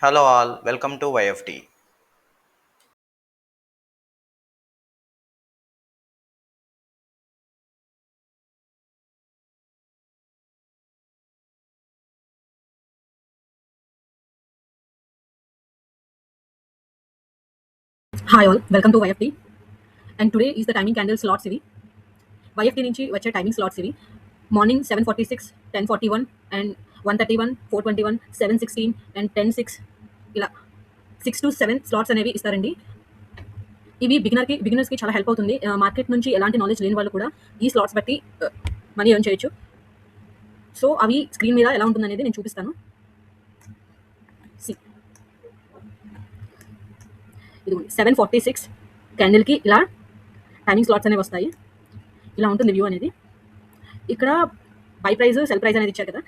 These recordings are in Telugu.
Hello all, welcome to YFT. Hi all, welcome to YFT. And today is the timing candle slots ఇవి. YFT నుంచి వచ్చే టైమింగ్ స్లాట్స్ ఇవి. మార్నింగ్ 7:46, 10:41 అండ్ 1:31, 4:21, 7:16 అండ్ 10:06 ఇలా 6 to 7 స్లాట్స్ అనేవి ఇస్తారండి. ఇవి బిగినర్స్కి చాలా హెల్ప్ అవుతుంది. మార్కెట్ నుంచి ఎలాంటి నాలెడ్జ్ లేని వాళ్ళు కూడా ఈ స్లాట్స్ బట్టి మనీ ఎర్న్ చేయొచ్చు. సో అవి స్క్రీన్ మీద ఎలా ఉంటుందనేది నేను చూపిస్తాను. ఇదిగోండి 7:46 క్యాండిల్కి ఇలా టైమింగ్ స్లాట్స్ అనేవి వస్తాయి. ఇలా ఉంటుంది వ్యూ అనేది. ఇక్కడ బై ప్రైస్, సెల్ ప్రైస్ అనేది ఇచ్చారు కదా.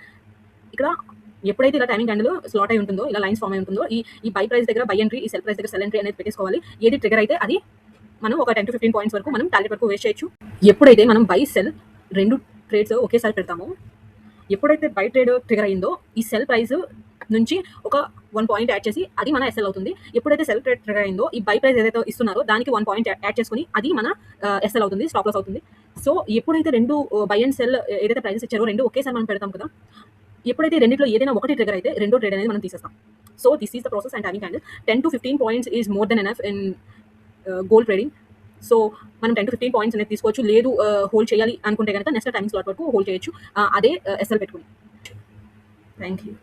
ఇక్కడ ఎప్పుడైతే ఇలా టైమింగ్ క్యాండిల్ స్లాట్ అయి ఉంటుందో, ఇలా లైన్స్ ఫామ్ అయి ఉంటుందో, ఈ బై ప్రైస్ దగ్గర బై ఎంట్రీ, ఈ సెల్ ప్రైస్ దగ్గర సెల్ ఎంట్రీ అనేది పెట్టేసుకోవాలి. ఏది ట్రిగర్ అయితే అది మనం ఒక 10 to 15 పాయింట్స్ వరకు మనం టార్గెట్ వరకు వేస్ట్ చేయొచ్చు. ఎప్పుడైతే మనం బై, సెల్ రెండు ట్రేడ్స్ ఒకేసారి పెడతామో, ఎప్పుడైతే బై ట్రేడ్ ట్రిగర్ అయిందో ఈ సెల్ ప్రైస్ నుంచి ఒక 1 పాయింట్ యాడ్ చేసి అది మన ఎస్ఎల్ అవుతుంది. ఎప్పుడైతే సెల్ ట్రేడ్ ట్రిగర్ అయిందో ఈ బై ప్రైస్ ఏదైతే ఇస్తున్నారో దానికి 1 పాయింట్ యాడ్ చేసుకుని అది మన ఎస్ఎల్ అవుతుంది, స్టాప్ లాస్ అవుతుంది. సో ఎప్పుడైతే రెండు బై అండ్ సెల్ ఏదైతే ప్రైసెస్ ఇచ్చారో రెండు ఒకేసారి మనం పెడతాం కదా, ఎప్పుడైతే రెండిట్లో ఏదైనా ఒకటి ట్రిగర్ అయితే రెండో ట్రేడ్ అనేది మనం తీసేస్తాం. So this is the process and timing candle. 10 to 15 points is more than enough in gold trading. So మనం 10 to 15 పాయింట్స్ అనేది తీసుకోవచ్చు. లేదు హోల్డ్ చేయాలి అనుకుంటే కనుక నెక్స్ట్ టైమింగ్ స్లాట్ వరకు హోల్డ్ చేయొచ్చు, అదే ఎస్ఎల్ పెట్టుకుని. Thank you.